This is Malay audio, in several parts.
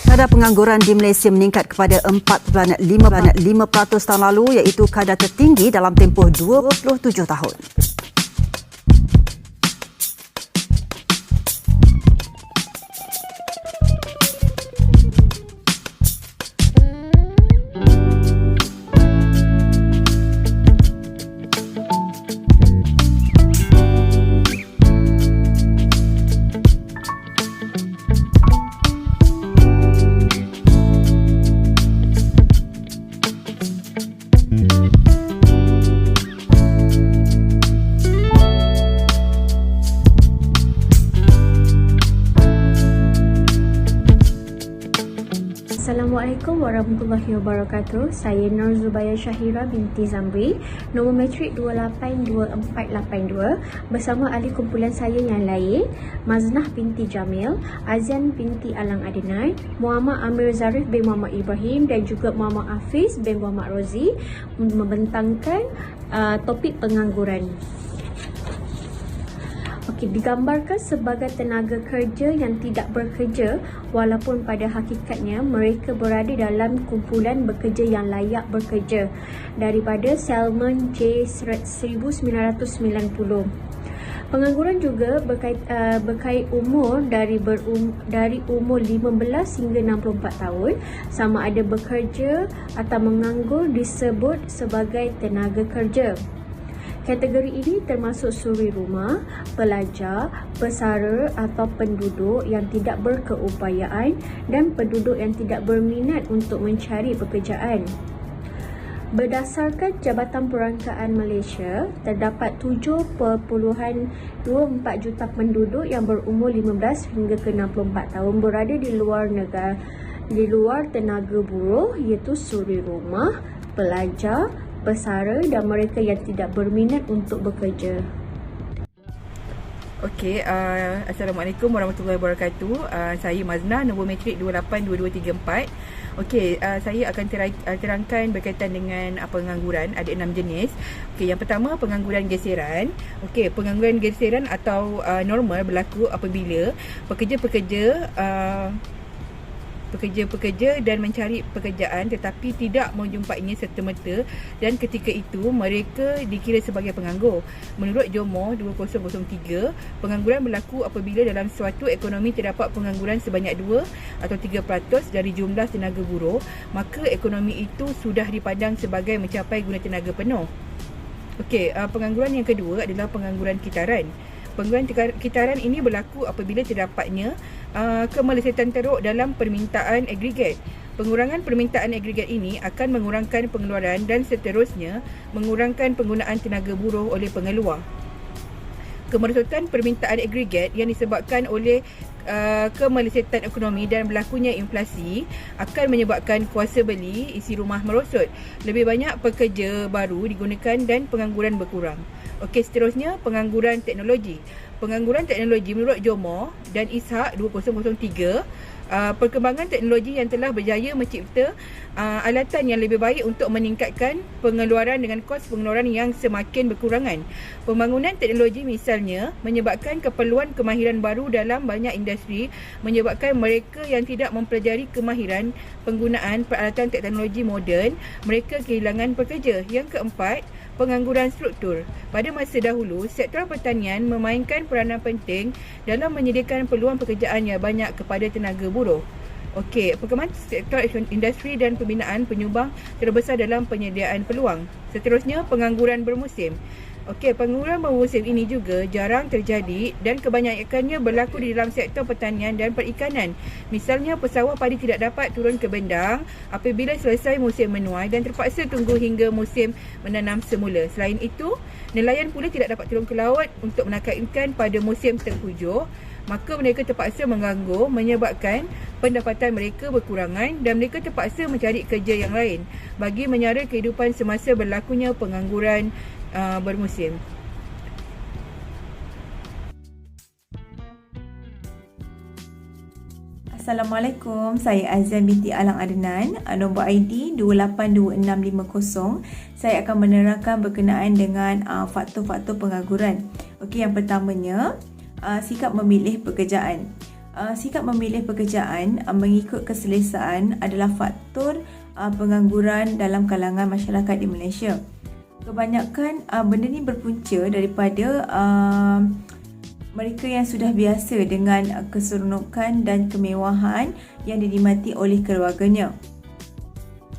Kadar pengangguran di Malaysia meningkat kepada 4.5% tahun lalu, iaitu kadar tertinggi dalam tempoh 27 tahun. Assalamualaikum warahmatullahi wabarakatuh. Saya Nur Zubaya Syahira binti Zamri, nombor matrik 282482, bersama ahli kumpulan saya yang lain, Maznah binti Jamil, Azian binti Alang Adnan, Muhammad Amir Zarif bin Muhammad Ibrahim dan juga Muhammad Hafiz bin Muhammad Rozi, membentangkan topik pengangguran. Digambarkan sebagai tenaga kerja yang tidak bekerja, walaupun pada hakikatnya mereka berada dalam kumpulan bekerja yang layak bekerja, daripada Salmon J 1990. Pengangguran juga berkait umur dari umur 15 hingga 64 tahun, sama ada bekerja atau menganggur disebut sebagai tenaga kerja. Kategori ini termasuk suri rumah, pelajar, pesara atau penduduk yang tidak berkeupayaan dan penduduk yang tidak berminat untuk mencari pekerjaan. Berdasarkan Jabatan Perangkaan Malaysia, terdapat 7.24 juta penduduk yang berumur 15 hingga ke 64 tahun berada di luar negara, di luar tenaga buruh, iaitu suri rumah, pelajar, pesara dan mereka yang tidak berminat untuk bekerja. Okey, Assalamualaikum warahmatullahi wabarakatuh. Saya Maznah, nombor matrik 282234. Okey, saya akan terangkan berkaitan dengan pengangguran. Ada 6 jenis. Okey, yang pertama pengangguran geseran. Okey, pengangguran geseran atau normal berlaku apabila pekerja dan mencari pekerjaan tetapi tidak menjumpainya serta-merta, dan ketika itu mereka dikira sebagai penganggur. Menurut Johmor 2003, pengangguran berlaku apabila dalam suatu ekonomi terdapat pengangguran sebanyak 2 atau 3% dari jumlah tenaga buruh, maka ekonomi itu sudah dipandang sebagai mencapai guna tenaga penuh. Okey, pengangguran yang kedua adalah pengangguran kitaran. Pengangguran kitaran ini berlaku apabila terdapatnya kemelesetan teruk dalam permintaan agregat. Pengurangan permintaan agregat ini akan mengurangkan pengeluaran dan seterusnya mengurangkan penggunaan tenaga buruh oleh pengeluar. Kemerosotan permintaan agregat yang disebabkan oleh kemelesetan ekonomi dan berlakunya inflasi akan menyebabkan kuasa beli isi rumah merosot. Lebih banyak pekerja baru digunakan dan pengangguran berkurang. Okey, seterusnya pengangguran teknologi. Pengangguran teknologi menurut Johmor dan Ishak 2003, perkembangan teknologi yang telah berjaya mencipta alatan yang lebih baik untuk meningkatkan pengeluaran dengan kos pengeluaran yang semakin berkurangan. Pembangunan teknologi misalnya menyebabkan keperluan kemahiran baru dalam banyak industri, menyebabkan mereka yang tidak mempelajari kemahiran penggunaan peralatan teknologi moden, mereka kehilangan pekerja. Yang keempat, pengangguran struktur. Pada masa dahulu, sektor pertanian memainkan peranan penting dalam menyediakan peluang pekerjaan yang banyak kepada tenaga buruh. Okey, perkembangan sektor industri dan pembinaan penyumbang terbesar dalam penyediaan peluang. Seterusnya, pengangguran bermusim. Okey, pengangguran bermusim ini juga jarang terjadi dan kebanyakannya berlaku di dalam sektor pertanian dan perikanan. Misalnya, pesawah padi tidak dapat turun ke bendang apabila selesai musim menuai dan terpaksa tunggu hingga musim menanam semula. Selain itu, nelayan pula tidak dapat turun ke laut untuk menangkap ikan pada musim tengkujuh, maka mereka terpaksa menganggur, menyebabkan pendapatan mereka berkurangan dan mereka terpaksa mencari kerja yang lain bagi menyara kehidupan semasa berlakunya pengangguran bermusim. Assalamualaikum, saya Azian binti Alang Adnan, nombor ID 282650. Saya akan menerangkan berkenaan dengan faktor-faktor pengangguran. Okey, yang pertamanya, sikap memilih pekerjaan. sikap memilih pekerjaan mengikut keselesaan adalah faktor pengangguran dalam kalangan masyarakat di Malaysia. Kebanyakan benda ni berpunca daripada mereka yang sudah biasa dengan keseronokan dan kemewahan yang dinikmati oleh keluarganya.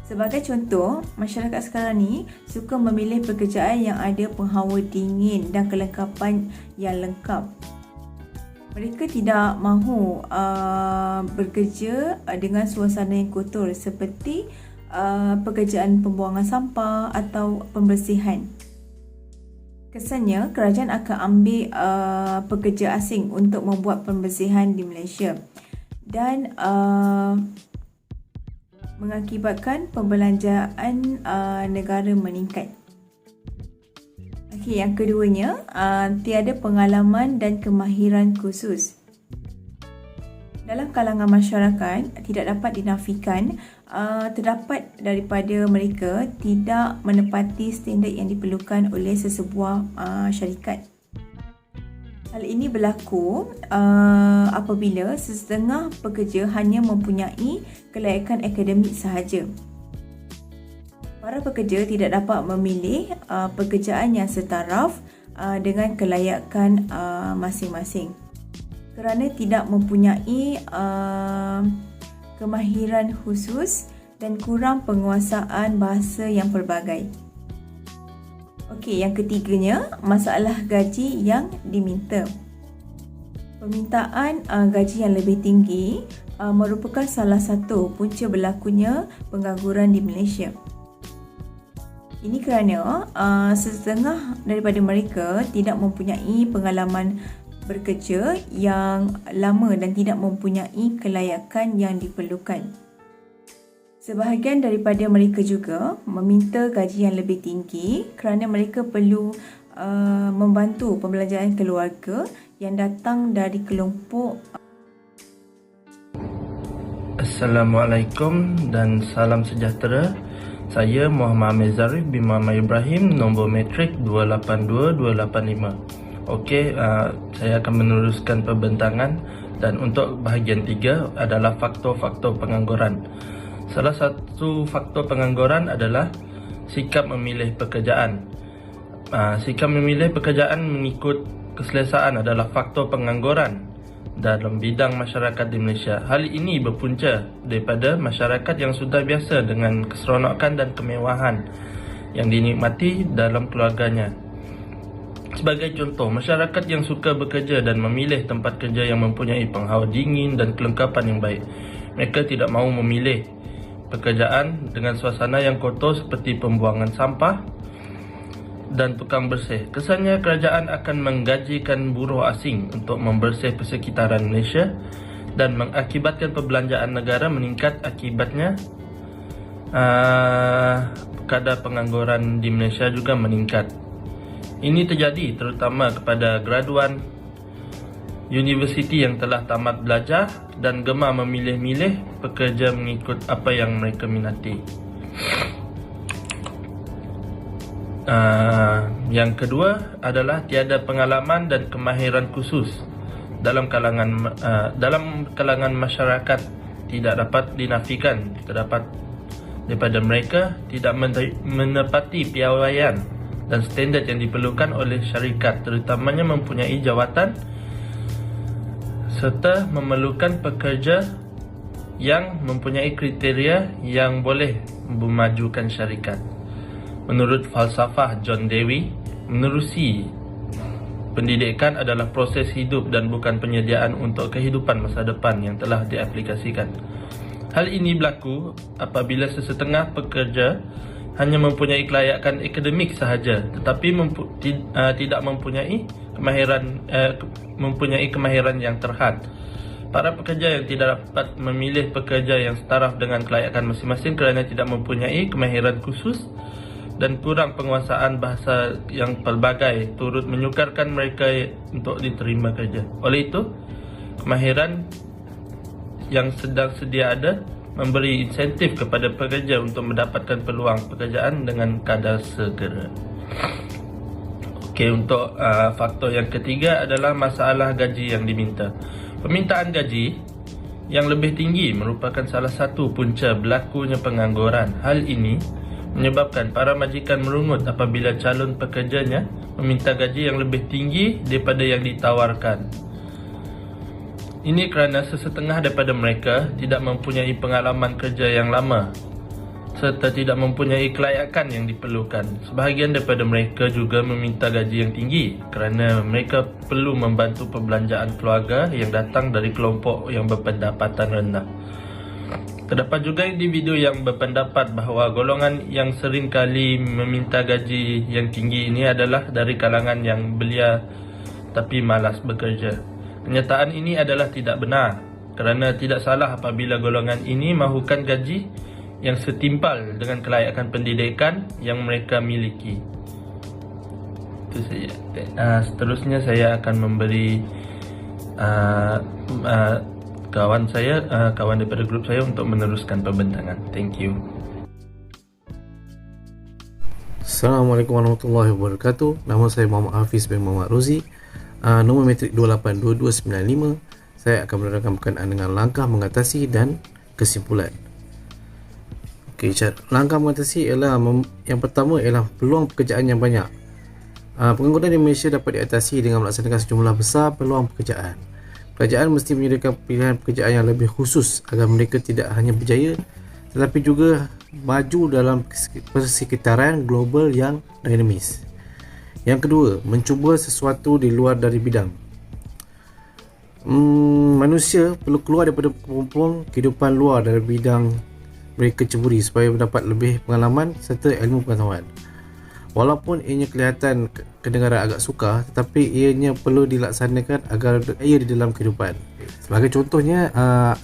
Sebagai contoh, masyarakat sekarang ni suka memilih pekerjaan yang ada penghawa dingin dan kelengkapan yang lengkap. Mereka tidak mahu bekerja dengan suasana yang kotor seperti pekerjaan pembuangan sampah atau pembersihan. Kesannya, kerajaan akan ambil pekerja asing untuk membuat pembersihan di Malaysia dan mengakibatkan pembelanjaan negara meningkat. Okey, yang keduanya, tiada pengalaman dan kemahiran khusus. Dalam kalangan masyarakat, tidak dapat dinafikan terdapat daripada mereka tidak menepati standard yang diperlukan oleh sesebuah syarikat. Hal ini berlaku apabila sesetengah pekerja hanya mempunyai kelayakan akademik sahaja. Para pekerja tidak dapat memilih pekerjaan yang setaraf dengan kelayakan masing-masing kerana tidak mempunyai kemahiran khusus dan kurang penguasaan bahasa yang pelbagai. Okey, yang ketiganya, masalah gaji yang diminta. Permintaan gaji yang lebih tinggi merupakan salah satu punca berlakunya pengangguran di Malaysia. Ini kerana setengah daripada mereka tidak mempunyai pengalaman bekerja yang lama dan tidak mempunyai kelayakan yang diperlukan. Sebahagian daripada mereka juga meminta gaji yang lebih tinggi kerana mereka perlu membantu pembelanjaan keluarga yang datang dari kelompok. Assalamualaikum dan salam sejahtera. Saya Muhammad Amir Zarif bin Muhammad Ibrahim, nombor matrik 282285. Okey, saya akan meneruskan pembentangan dan untuk bahagian 3 adalah faktor-faktor pengangguran. Salah satu faktor pengangguran adalah sikap memilih pekerjaan. Sikap memilih pekerjaan mengikut keselesaan adalah faktor pengangguran dalam bidang masyarakat di Malaysia. Hal ini berpunca daripada masyarakat yang sudah biasa dengan keseronokan dan kemewahan yang dinikmati dalam keluarganya. Sebagai contoh, masyarakat yang suka bekerja dan memilih tempat kerja yang mempunyai penghawa dingin dan kelengkapan yang baik. Mereka tidak mahu memilih pekerjaan dengan suasana yang kotor seperti pembuangan sampah dan tukang bersih. Kesannya kerajaan akan menggajikan buruh asing untuk membersih persekitaran Malaysia dan mengakibatkan perbelanjaan negara meningkat. Akibatnya kadar pengangguran di Malaysia juga meningkat. Ini terjadi terutama kepada graduan universiti yang telah tamat belajar dan gemar memilih-milih pekerja mengikut apa yang mereka minati. Yang kedua adalah tiada pengalaman dan kemahiran khusus dalam kalangan masyarakat. Tidak dapat dinafikan terdapat daripada mereka tidak menepati piawaian dan standard yang diperlukan oleh syarikat, terutamanya mempunyai jawatan serta memerlukan pekerja yang mempunyai kriteria yang boleh memajukan syarikat. Menurut falsafah John Dewey, menerusi pendidikan adalah proses hidup dan bukan penyediaan untuk kehidupan masa depan yang telah diaplikasikan. Hal ini berlaku apabila sesetengah pekerja hanya mempunyai kelayakan akademik sahaja tetapi tidak mempunyai kemahiran yang terhad. Para pekerja yang tidak dapat memilih pekerja yang setaraf dengan kelayakan masing-masing kerana tidak mempunyai kemahiran khusus dan kurang penguasaan bahasa yang pelbagai turut menyukarkan mereka untuk diterima kerja. Oleh itu, kemahiran yang sedang sedia ada memberi insentif kepada pekerja untuk mendapatkan peluang pekerjaan dengan kadar segera. Okey, untuk faktor yang ketiga adalah masalah gaji yang diminta. Permintaan gaji yang lebih tinggi merupakan salah satu punca berlakunya pengangguran. Hal ini menyebabkan para majikan merungut apabila calon pekerjanya meminta gaji yang lebih tinggi daripada yang ditawarkan. Ini kerana sesetengah daripada mereka tidak mempunyai pengalaman kerja yang lama serta tidak mempunyai kelayakan yang diperlukan. Sebahagian daripada mereka juga meminta gaji yang tinggi kerana mereka perlu membantu perbelanjaan keluarga yang datang dari kelompok yang berpendapatan rendah. Terdapat juga individu yang berpendapat bahawa golongan yang sering kali meminta gaji yang tinggi ini adalah dari kalangan yang belia tapi malas bekerja. Kenyataan ini adalah tidak benar kerana tidak salah apabila golongan ini mahukan gaji yang setimpal dengan kelayakan pendidikan yang mereka miliki. Itu saja. Seterusnya saya akan memberi kawan daripada grup saya untuk meneruskan pembentangan. Thank you. Assalamualaikum warahmatullahi wabarakatuh. Nama saya Muhammad Hafiz bin Muhammad Rozi. Nombor metrik 282295. Saya akan menerangkan berkenaan dengan langkah mengatasi dan kesimpulan. Langkah mengatasi ialah yang pertama ialah peluang pekerjaan yang banyak. Pengangguran di Malaysia dapat diatasi dengan melaksanakan sejumlah besar peluang pekerjaan. Kerajaan mesti menyediakan pilihan pekerjaan yang lebih khusus agar mereka tidak hanya berjaya tetapi juga maju dalam persekitaran global yang dinamis. Yang kedua, mencuba sesuatu di luar dari bidang. Manusia perlu keluar daripada kepompong kehidupan luar dari bidang mereka ceburi supaya mendapat lebih pengalaman serta ilmu pengetahuan. Walaupun ianya kelihatan kedengaran agak sukar, tetapi ianya perlu dilaksanakan agar berjaya di dalam kehidupan. Sebagai contohnya,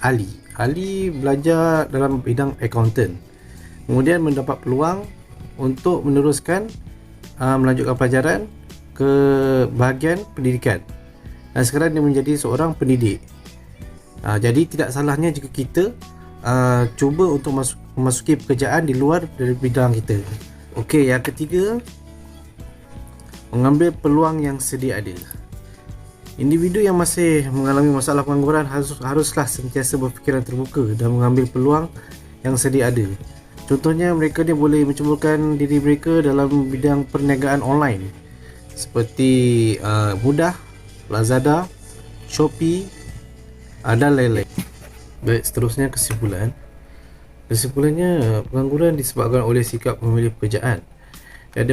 Ali belajar dalam bidang accountant, kemudian mendapat peluang untuk meneruskan melanjutkan pelajaran ke bahagian pendidikan dan sekarang dia menjadi seorang pendidik. Jadi tidak salahnya jika kita cuba untuk memasuki pekerjaan di luar dari bidang kita. Okey, yang ketiga, mengambil peluang yang sedia ada. Individu yang masih mengalami masalah pengangguran haruslah sentiasa berfikiran terbuka dan mengambil peluang yang sedia ada. Contohnya, mereka ni boleh mencubakan diri mereka dalam bidang perniagaan online seperti Mudah, Lazada, Shopee dan lain-lain. Baik, seterusnya kesimpulan. Kesimpulannya, pengangguran disebabkan oleh sikap memilih pekerjaan, tiada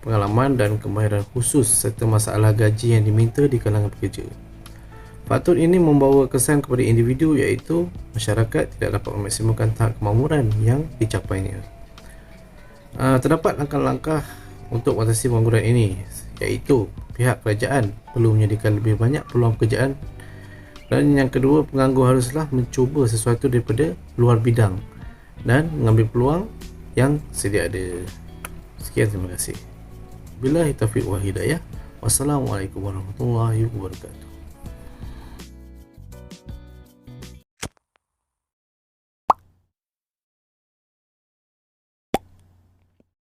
pengalaman dan kemahiran khusus serta masalah gaji yang diminta di kalangan pekerja. Faktor ini membawa kesan kepada individu iaitu masyarakat tidak dapat memaksimalkan tahap kemakmuran yang dicapainya. Terdapat langkah-langkah untuk mengatasi pengangguran ini iaitu pihak kerajaan perlu menyediakan lebih banyak peluang pekerjaan. Dan yang kedua, penganggur haruslah mencuba sesuatu daripada luar bidang dan mengambil peluang yang sedia ada. Sekian, terima kasih. Billahi taufiq wal hidayah. Wassalamualaikum warahmatullahi wabarakatuh.